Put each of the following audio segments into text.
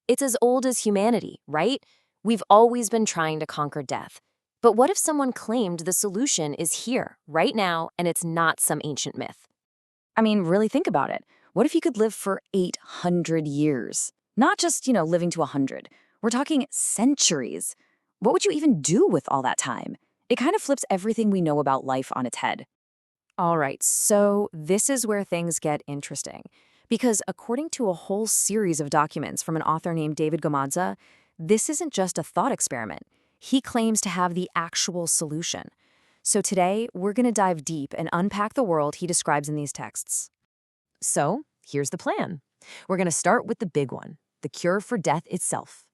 It's as old as humanity, right? We've always been trying to conquer death. But what if someone claimed the solution is here, right now, and it's not some ancient myth? I mean, really think about it. What if you could live for 800 years? Not just, living to 100. We're talking centuries. What would you even do with all that time? It kind of flips everything we know about life on its head. All right, so this is where things get interesting. Because according to a whole series of documents from an author named David Gamadza, this isn't just a thought experiment. He claims to have the actual solution. So today, we're going to dive deep and unpack the world he describes in these texts. So here's the plan. We're going to start with the big one, the cure for death itself.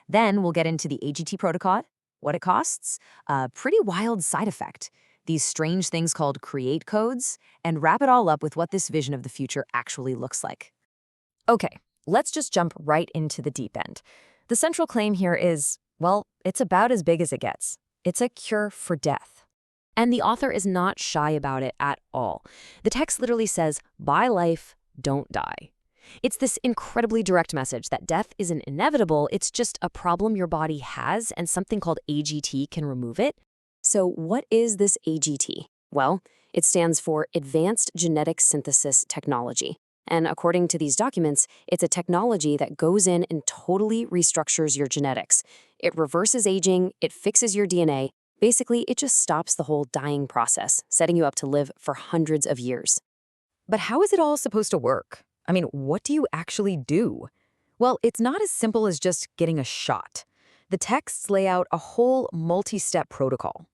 Then we'll get into the AGT protocol, what it costs, a pretty wild side effect, these strange things called create codes, and wrap it all up with what this vision of the future actually looks like. Okay, let's just jump right into the deep end. The central claim here is, well, it's about as big as it gets. It's a cure for death. And the author is not shy about it at all. The text literally says, buy life, don't die. It's this incredibly direct message that death isn't inevitable, it's just a problem your body has and something called AGT can remove it. So what is this AGT? Well, it stands for Advanced Genetic Synthesis Technology. And according to these documents, it's a technology that goes in and totally restructures your genetics. It reverses aging, it fixes your DNA. Basically, it just stops the whole dying process, setting you up to live for hundreds of years. But how is it all supposed to work? I mean, what do you actually do? Well, it's not as simple as just getting a shot. The texts lay out a whole multi-step protocol.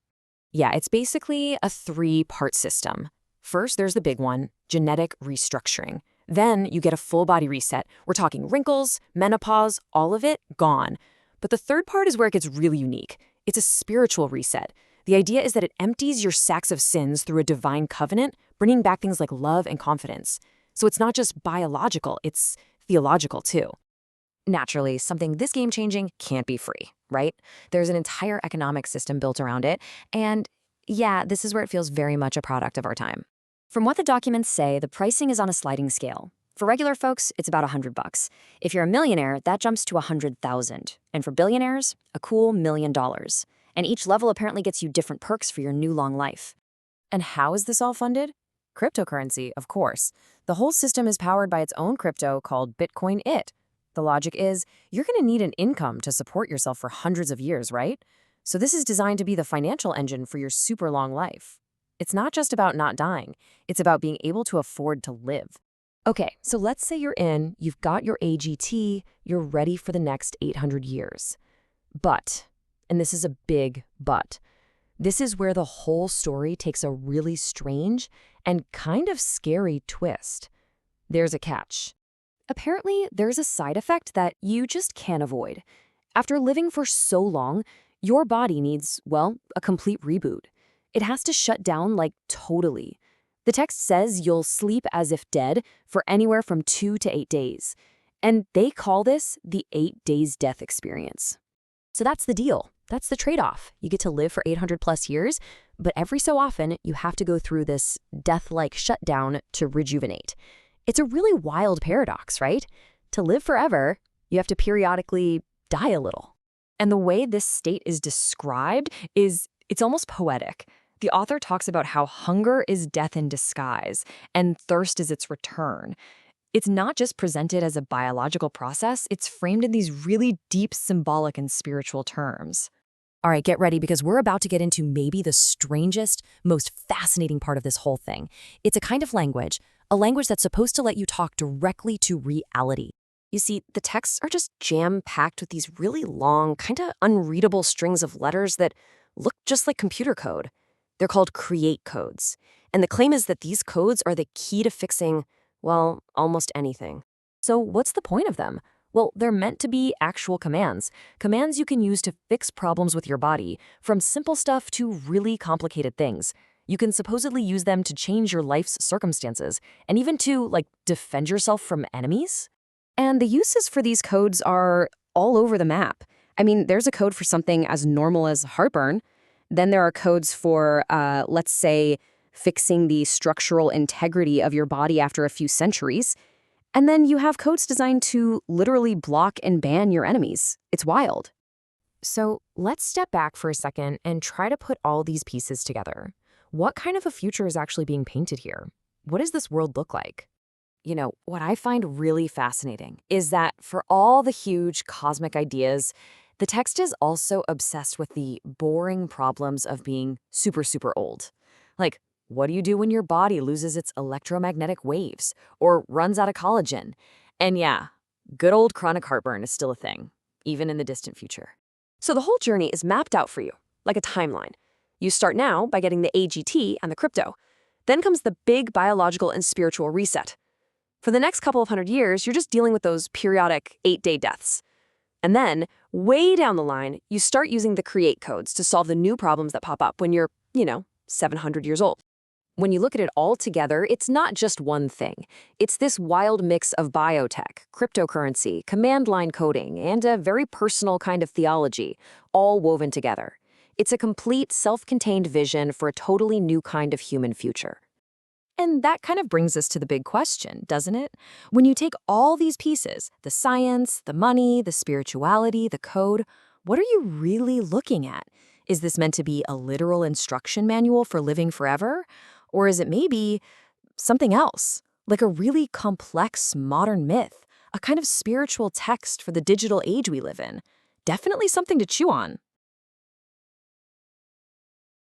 Yeah, it's basically a three-part system. First, there's the big one, genetic restructuring. Then you get a full body reset. We're talking wrinkles, menopause, all of it gone. But the third part is where it gets really unique. It's a spiritual reset. The idea is that it empties your sacks of sins through a divine covenant, bringing back things like love and confidence. So it's not just biological, it's theological too. Naturally, something this game-changing can't be free, right? There's an entire economic system built around it, and yeah, this is where it feels very much a product of our time. From what the documents say, the pricing is on a sliding scale. For regular folks, it's about $100. If you're a millionaire, that jumps to $100,000. And for billionaires, a cool $1 million. And each level apparently gets you different perks for your new long life. And how is this all funded? Cryptocurrency, of course. The whole system is powered by its own crypto called Bitcoin It. The logic is, you're going to need an income to support yourself for hundreds of years, right? So this is designed to be the financial engine for your super long life. It's not just about not dying. It's about being able to afford to live. Okay, so let's say you're in, you've got your AGT, you're ready for the next 800 years. But, and this is a big but, this is where the whole story takes a really strange and kind of scary twist. There's a catch. Apparently, there's a side effect that you just can't avoid. After living for so long, your body needs, well, a complete reboot. It has to shut down, like, totally. The text says you'll sleep as if dead for anywhere from 2 to 8 days. And they call this the 8 days death experience. So that's the deal. That's the trade-off. You get to live for 800 plus years, but every so often you have to go through this death-like shutdown to rejuvenate. It's a really wild paradox, right? To live forever, you have to periodically die a little. And the way this state is described it's almost poetic. The author talks about how hunger is death in disguise and thirst is its return. It's not just presented as a biological process, it's framed in these really deep symbolic and spiritual terms. All right, get ready because we're about to get into maybe the strangest, most fascinating part of this whole thing. It's a kind of language, a language that's supposed to let you talk directly to reality. You see, the texts are just jam-packed with these really long, kind of unreadable strings of letters that look just like computer code. They're called create codes. And the claim is that these codes are the key to fixing, well, almost anything. So what's the point of them? Well, they're meant to be actual commands you can use to fix problems with your body, from simple stuff to really complicated things. You can supposedly use them to change your life's circumstances, and even to, like, defend yourself from enemies. And the uses for these codes are all over the map. I mean, there's a code for something as normal as heartburn. Then there are codes for, let's say, fixing the structural integrity of your body after a few centuries. And then you have codes designed to literally block and ban your enemies. It's wild. So let's step back for a second and try to put all these pieces together. What kind of a future is actually being painted here? What does this world look like? What I find really fascinating is that for all the huge cosmic ideas, the text is also obsessed with the boring problems of being super, super old. Like, what do you do when your body loses its electromagnetic waves or runs out of collagen? And yeah, good old chronic heartburn is still a thing, even in the distant future. So the whole journey is mapped out for you, like a timeline. You start now by getting the AGT and the crypto. Then comes the big biological and spiritual reset. For the next couple of 100 years, you're just dealing with those periodic 8-day deaths. And then, way down the line, you start using the create codes to solve the new problems that pop up when you're, 700 years old. When you look at it all together, it's not just one thing. It's this wild mix of biotech, cryptocurrency, command line coding, and a very personal kind of theology, all woven together. It's a complete, self-contained vision for a totally new kind of human future. And that kind of brings us to the big question, doesn't it? When you take all these pieces, the science, the money, the spirituality, the code, what are you really looking at? Is this meant to be a literal instruction manual for living forever? Or is it maybe something else, like a really complex modern myth, a kind of spiritual text for the digital age we live in? Definitely something to chew on.